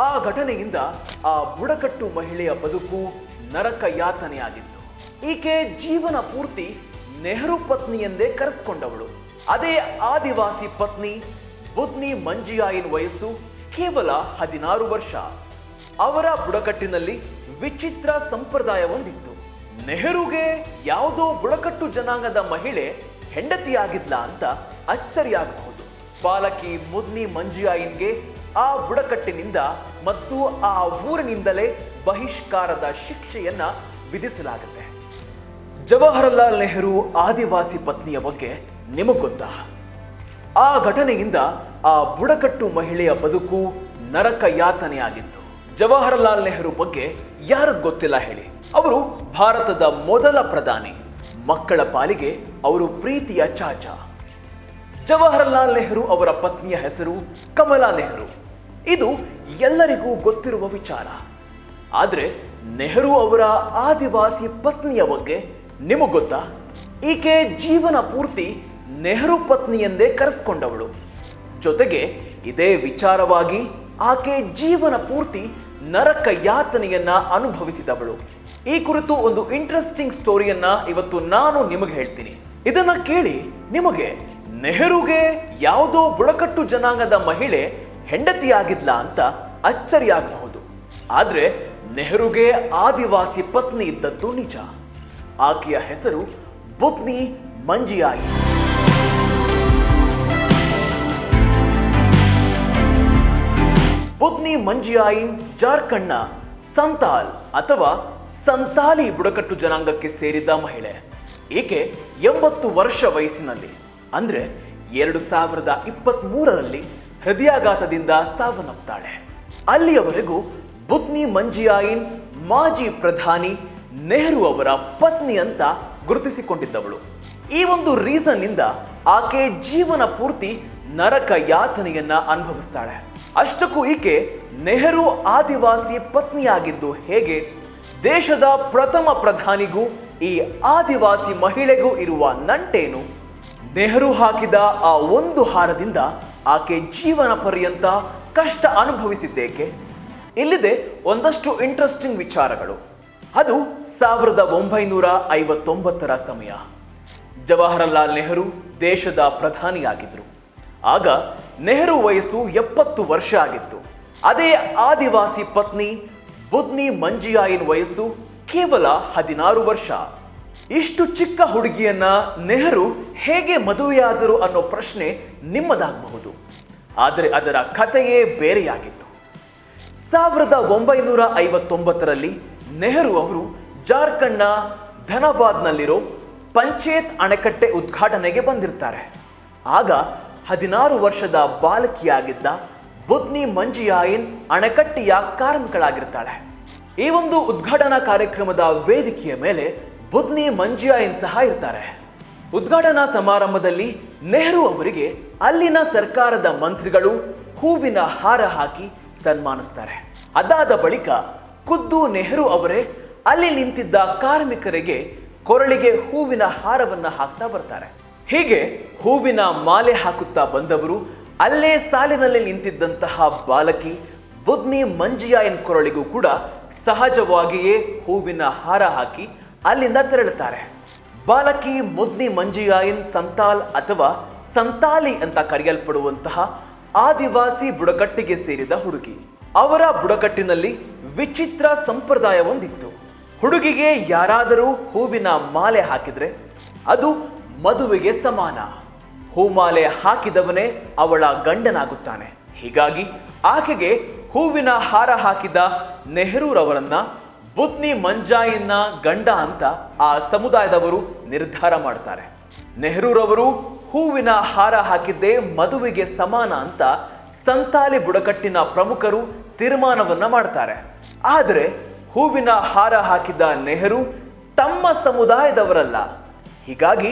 ಆ ಘಟನೆಯಿಂದ ಆ ಬುಡಕಟ್ಟು ಮಹಿಳೆಯ ಬದುಕು ನರಕ ಯಾತನೆಯಾಗಿತ್ತು. ಈಕೆ ಜೀವನ ಪೂರ್ತಿ ನೆಹರು ಪತ್ನಿ ಎಂದೇ ಕರೆಸಿಕೊಂಡವಳು. ಅದೇ ಆದಿವಾಸಿ ಪತ್ನಿ ಬುದ್ನಿ ಮಂಜಿಯಾಯಿನ್ ವಯಸ್ಸು ಕೇವಲ 16 ವರ್ಷ. ಅವರ ಬುಡಕಟ್ಟಿನಲ್ಲಿ ವಿಚಿತ್ರ ಸಂಪ್ರದಾಯವೊಂದಿತ್ತು. ನೆಹರುಗೆ ಯಾವುದೋ ಬುಡಕಟ್ಟು ಜನಾಂಗದ ಮಹಿಳೆ ಹೆಂಡತಿಯಾಗಿದ್ಲ ಅಂತ ಅಚ್ಚರಿಯಾಗಬಹುದು. ಬಾಲಕಿ ಮುದ್ನಿ ಮಂಜಿಯಾಯಿನ್ಗೆ ಆ ಬುಡಕಟ್ಟಿನಿಂದ ಮತ್ತು ಆ ಊರಿನಿಂದಲೇ ಬಹಿಷ್ಕಾರದ ಶಿಕ್ಷೆಯನ್ನ ವಿಧಿಸಲಾಗುತ್ತೆ. ಜವಾಹರಲಾಲ್ ನೆಹರು ಆದಿವಾಸಿ ಪತ್ನಿಯ ಬಗ್ಗೆ ನಿಮಗ್ ಗೊತ್ತಾ? ಆ ಘಟನೆಯಿಂದ ಆ ಬುಡಕಟ್ಟು ಮಹಿಳೆಯ ಬದುಕು ನರಕ ಯಾತನೆಯಾಗಿತ್ತು. ಜವಾಹರಲಾಲ್ ನೆಹರು ಬಗ್ಗೆ ಯಾರಿಗ್ ಗೊತ್ತಿಲ್ಲ ಹೇಳಿ? ಅವರು ಭಾರತದ ಮೊದಲ ಪ್ರಧಾನಿ. ಮಕ್ಕಳ ಪಾಲಿಗೆ ಅವರು ಪ್ರೀತಿಯ ಚಾಚಾ. ಜವಾಹರಲಾಲ್ ನೆಹರು ಅವರ ಪತ್ನಿಯ ಹೆಸರು ಕಮಲಾ ನೆಹರು. ಇದು ಎಲ್ಲರಿಗೂ ಗೊತ್ತಿರುವ ವಿಚಾರ. ಆದ್ರೆ ನೆಹರು ಅವರ ಆದಿವಾಸಿ ಪತ್ನಿಯ ಬಗ್ಗೆ ನಿಮಗ್ ಗೊತ್ತಾ? ಈಕೆ ಜೀವನ ಪೂರ್ತಿ ನೆಹರು ಪತ್ನಿ ಎಂದೇ ಕರೆಸಿಕೊಂಡವಳು. ಜೊತೆಗೆ ಇದೇ ವಿಚಾರವಾಗಿ ಆಕೆ ಜೀವನ ಪೂರ್ತಿ ನರಕ ಯಾತನೆಯನ್ನ ಅನುಭವಿಸಿದವಳು. ಈ ಕುರಿತು ಒಂದು ಇಂಟ್ರೆಸ್ಟಿಂಗ್ ಸ್ಟೋರಿಯನ್ನ ಇವತ್ತು ನಾನು ನಿಮಗೆ ಹೇಳ್ತೀನಿ. ಇದನ್ನ ಕೇಳಿ ನಿಮಗೆ ನೆಹರುಗೆ ಯಾವುದೋ ಬುಡಕಟ್ಟು ಜನಾಂಗದ ಮಹಿಳೆ ಹೆಂಡತಿಯಾಗಿದ್ಲ ಅಂತ ಅಚ್ಚರಿಯಾಗಬಹುದು. ಆದ್ರೆ ನೆಹರುಗೆ ಆದಿವಾಸಿ ಪತ್ನಿ ಇದ್ದದ್ದು ನಿಜ. ಆಕೆಯ ಹೆಸರು ಬುದ್ನಿ ಮಂಜಿಯಾಯಿನ್. ಬುದ್ನಿ ಮಂಜಿಯಾಯಿನ್ ಜಾರ್ಖಂಡ್ನ ಸಂತಾಲ್ ಅಥವಾ ಸಂತಾಲಿ ಬುಡಕಟ್ಟು ಜನಾಂಗಕ್ಕೆ ಸೇರಿದ ಮಹಿಳೆ. ಈಕೆ 80 ವರ್ಷ ವಯಸ್ಸಿನಲ್ಲಿ ಅಂದ್ರೆ 2023ರಲ್ಲಿ ಹೃದಯಾಘಾತದಿಂದ ಸಾವನ್ನಪ್ತಾಳೆ. ಅಲ್ಲಿಯವರೆಗೂ ಬುದ್ನಿ ಮಂಜಿಯಾಯಿನ್ ಮಾಜಿ ಪ್ರಧಾನಿ ನೆಹರು ಅವರ ಪತ್ನಿ ಅಂತ ಗುರುತಿಸಿಕೊಂಡಿದ್ದವಳು. ಈ ಒಂದು ರೀಸನ್ ಇಂದ ಆಕೆ ಜೀವನ ಪೂರ್ತಿ ನರಕ ಯಾತನೆಯನ್ನ ಅನುಭವಿಸ್ತಾಳೆ. ಅಷ್ಟಕ್ಕೂ ಈಕೆ ನೆಹರು ಆದಿವಾಸಿ ಪತ್ನಿಯಾಗಿದ್ದು ಹೇಗೆ? ದೇಶದ ಪ್ರಥಮ ಪ್ರಧಾನಿಗೂ ಈ ಆದಿವಾಸಿ ಮಹಿಳೆಗೂ ಇರುವ ನಂಟೇನು? ನೆಹರು ಹಾಕಿದ ಆ ಒಂದು ಹಾರದಿಂದ ಆಕೆ ಜೀವನ ಪರ್ಯಂತ ಕಷ್ಟ ಅನುಭವಿಸಿದ್ದೇಕೆ? ಇಲ್ಲಿದೆ ಒಂದಷ್ಟು ಇಂಟ್ರೆಸ್ಟಿಂಗ್ ವಿಚಾರಗಳು. ಅದು 1959ರ ಸಮಯ. ಜವಾಹರಲಾಲ್ ನೆಹರು ದೇಶದ ಪ್ರಧಾನಿಯಾಗಿದ್ರು. ಆಗ ನೆಹರು ವಯಸ್ಸು 70 ವರ್ಷ ಆಗಿತ್ತು. ಅದೇ ಆದಿವಾಸಿ ಪತ್ನಿ ಬುದ್ನಿ ಮಂಜಿಯಾಯಿನ್ ವಯಸ್ಸು ಕೇವಲ 16 ವರ್ಷ. ಇಷ್ಟು ಚಿಕ್ಕ ಹುಡುಗಿಯನ್ನ ನೆಹರು ಹೇಗೆ ಮದುವೆಯಾದರು ಅನ್ನೋ ಪ್ರಶ್ನೆ ನಿಮ್ಮದಾಗಬಹುದು. ಆದರೆ ಅದರ ಕಥೆಯೇ ಬೇರೆಯಾಗಿತ್ತು. 1959ರಲ್ಲಿ ನೆಹರು ಅವರು ಜಾರ್ಖಂಡ್ನ ಧನಬಾದ್ನಲ್ಲಿರೋ ಪಂಚೇತ್ ಅಣೆಕಟ್ಟೆ ಉದ್ಘಾಟನೆಗೆ ಬಂದಿರ್ತಾರೆ. ಆಗ 16 ವರ್ಷದ ಬಾಲಕಿಯಾಗಿದ್ದ ಬುದ್ನಿ ಮಂಜಿಯಾಯಿನ್ ಅಣೆಕಟ್ಟೆಯ ಕಾರ್ಮಿಕಳಾಗಿರ್ತಾಳೆ. ಈ ಒಂದು ಉದ್ಘಾಟನಾ ಕಾರ್ಯಕ್ರಮದ ವೇದಿಕೆಯ ಮೇಲೆ ಬುದ್ನಿ ಮಂಜಿಯಾಯಿನ್ ಸಹ ಇರ್ತಾರೆ. ಉದ್ಘಾಟನಾ ಸಮಾರಂಭದಲ್ಲಿ ನೆಹರು ಅವರಿಗೆ ಅಲ್ಲಿನ ಸರ್ಕಾರದ ಮಂತ್ರಿಗಳು ಹೂವಿನ ಹಾರ ಹಾಕಿ ಸನ್ಮಾನಿಸ್ತಾರೆ. ಅದಾದ ಬಳಿಕ ಖುದ್ದು ನೆಹರು ಅವರೇ ಅಲ್ಲಿ ನಿಂತಿದ್ದ ಕಾರ್ಮಿಕರಿಗೆ ಕೊರಳಿಗೆ ಹೂವಿನ ಹಾರವನ್ನ ಹಾಕ್ತಾ ಬರ್ತಾರೆ. ಹೀಗೆ ಹೂವಿನ ಮಾಲೆ ಹಾಕುತ್ತಾ ಬಂದವರು ಅಲ್ಲೇ ಸಾಲಿನಲ್ಲಿ ನಿಂತಿದ್ದಂತಹ ಬಾಲಕಿ ಬುದ್ನಿ ಮಂಜಿಯಾಯಿನ್ ಕೊರಳಿಗೂ ಕೂಡ ಸಹಜವಾಗಿಯೇ ಹೂವಿನ ಹಾರ ಹಾಕಿ ಅಲ್ಲಿಂದ ತೆರಳುತ್ತಾರೆ. ಬಾಲಕಿ ಮುದ್ನಿ ಮಂಜಿಯಾಯಿನ್ ಸಂತಾಲ್ ಅಥವಾ ಸಂತಾಲಿ ಅಂತ ಕರೆಯಲ್ಪಡುವಂತಹ ಆದಿವಾಸಿ ಬುಡಕಟ್ಟಿಗೆ ಸೇರಿದ ಹುಡುಗಿ. ಅವರ ಬುಡಕಟ್ಟಿನಲ್ಲಿ ವಿಚಿತ್ರ ಸಂಪ್ರದಾಯವೊಂದಿತ್ತು. ಹುಡುಗಿಗೆ ಯಾರಾದರೂ ಹೂವಿನ ಮಾಲೆ ಹಾಕಿದ್ರೆ ಅದು ಮದುವೆಗೆ ಸಮಾನ. ಹೂಮಾಲೆ ಹಾಕಿದವನೇ ಅವಳ ಗಂಡನಾಗುತ್ತಾನೆ. ಹೀಗಾಗಿ ಆಕೆಗೆ ಹೂವಿನ ಹಾರ ಹಾಕಿದ ನೆಹರೂರವರನ್ನ ಬುದ್ನಿ ಮಂಜಾಯಿನ್ನ ಗಂಡ ಅಂತ ಆ ಸಮುದಾಯದವರು ನಿರ್ಧಾರ ಮಾಡ್ತಾರೆ. ನೆಹರೂರವರು ಹೂವಿನ ಹಾರ ಹಾಕಿದ್ದೇ ಮದುವೆಗೆ ಸಮಾನ ಅಂತ ಸಂತಾಲಿ ಬುಡಕಟ್ಟಿನ ಪ್ರಮುಖರು ತೀರ್ಮಾನವನ್ನ ಮಾಡ್ತಾರೆ. ಆದರೆ ಹೂವಿನ ಹಾರ ಹಾಕಿದ ನೆಹರು ತಮ್ಮ ಸಮುದಾಯದವರಲ್ಲ. ಹೀಗಾಗಿ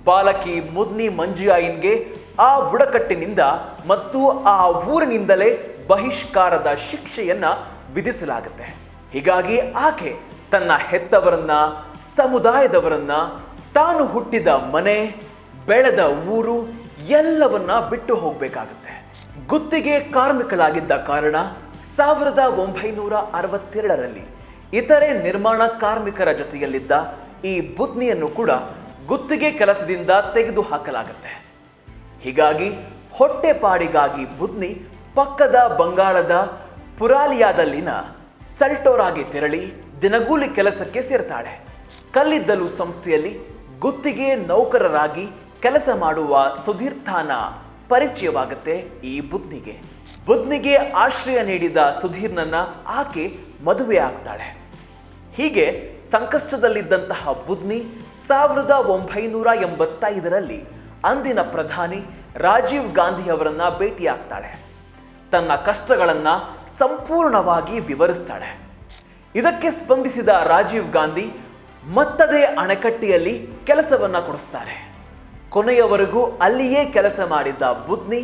ಬಾಲಕಿ ಮುದ್ನಿ ಮಂಜಿಯಾಯಿನ್ಗೆ ಆ ಬುಡಕಟ್ಟಿನಿಂದ ಮತ್ತು ಆ ಊರಿನಿಂದಲೇ ಬಹಿಷ್ಕಾರದ ಶಿಕ್ಷೆಯನ್ನ ವಿಧಿಸಲಾಗುತ್ತೆ. ಹೀಗಾಗಿ ಆಕೆ ತನ್ನ ಹೆತ್ತವರನ್ನ, ಸಮುದಾಯದವರನ್ನ, ತಾನು ಹುಟ್ಟಿದ ಮನೆ, ಬೆಳೆದ ಊರು ಎಲ್ಲವನ್ನ ಬಿಟ್ಟು ಹೋಗಬೇಕಾಗುತ್ತೆ. ಗುತ್ತಿಗೆ ಕಾರ್ಮಿಕಳಾಗಿದ್ದ ಕಾರಣ 1962ರಲ್ಲಿ ಇತರೆ ನಿರ್ಮಾಣ ಕಾರ್ಮಿಕರ ಜೊತೆಯಲ್ಲಿದ್ದ ಈ ಬುದ್ನಿಯನ್ನು ಕೂಡ ಗುತ್ತಿಗೆ ಕೆಲಸದಿಂದ ತೆಗೆದುಹಾಕಲಾಗುತ್ತೆ. ಹೀಗಾಗಿ ಹೊಟ್ಟೆಪಾಡಿಗಾಗಿ ಬುದ್ನಿ ಪಕ್ಕದ ಬಂಗಾಳದ ಪುರಾಲಿಯಾದಲ್ಲಿನ ಸಲ್ಟೋರಾಗೆ ತೆರಳಿ ದಿನಗೂಲಿ ಕೆಲಸಕ್ಕೆ ಸೇರ್ತಾಳೆ. ಕಲ್ಲಿದ್ದಲು ಸಂಸ್ಥೆಯಲ್ಲಿ ಗುತ್ತಿಗೆ ನೌಕರರಾಗಿ ಕೆಲಸ ಮಾಡುವ ಸುಧೀರ್ಥನ ಪರಿಚಯವಾಗುತ್ತೆ ಈ ಬುದ್ನಿಗೆ ಆಶ್ರಯ ನೀಡಿದ ಸುಧೀರ್ನನ್ನ ಆಕೆ ಮದುವೆ ಆಗ್ತಾಳೆ. ಹೀಗೆ ಸಂಕಷ್ಟದಲ್ಲಿದ್ದಂತಹ ಬುದ್ನಿ 1985ರಲ್ಲಿ ಅಂದಿನ ಪ್ರಧಾನಿ ರಾಜೀವ್ ಗಾಂಧಿ ಅವರನ್ನ ಭೇಟಿಯಾಗ್ತಾಳೆ. ತನ್ನ ಕಷ್ಟಗಳನ್ನ ಸಂಪೂರ್ಣವಾಗಿ ವಿವರಿಸ್ತಾಳೆ. ಇದಕ್ಕೆ ಸ್ಪಂದಿಸಿದ ರಾಜೀವ್ ಗಾಂಧಿ ಮತ್ತದೇ ಅಣೆಕಟ್ಟೆಯಲ್ಲಿ ಕೆಲಸವನ್ನ ಕೊಡಿಸ್ತಾರೆ. ಕೊನೆಯವರೆಗೂ ಅಲ್ಲಿಯೇ ಕೆಲಸ ಮಾಡಿದ್ದ ಬುದ್ನಿ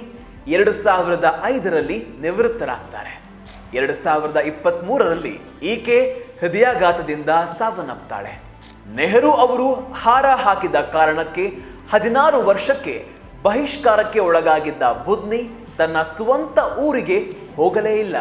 2005ರಲ್ಲಿ ನಿವೃತ್ತರಾಗ್ತಾರೆ. 2023ರಲ್ಲಿ ಈಕೆ ಹೃದಯಾಘಾತದಿಂದ ಸಾವನ್ನಪ್ತಾಳೆ. ನೆಹರು ಅವರು ಹಾರ ಹಾಕಿದ ಕಾರಣಕ್ಕೆ 16 ವರ್ಷಕ್ಕೆ ಬಹಿಷ್ಕಾರಕ್ಕೆ ಒಳಗಾಗಿದ್ದ ಬುದ್ನಿ ತನ್ನ ಸ್ವಂತ ಊರಿಗೆ ಹೋಗಲೇ ಇಲ್ಲ.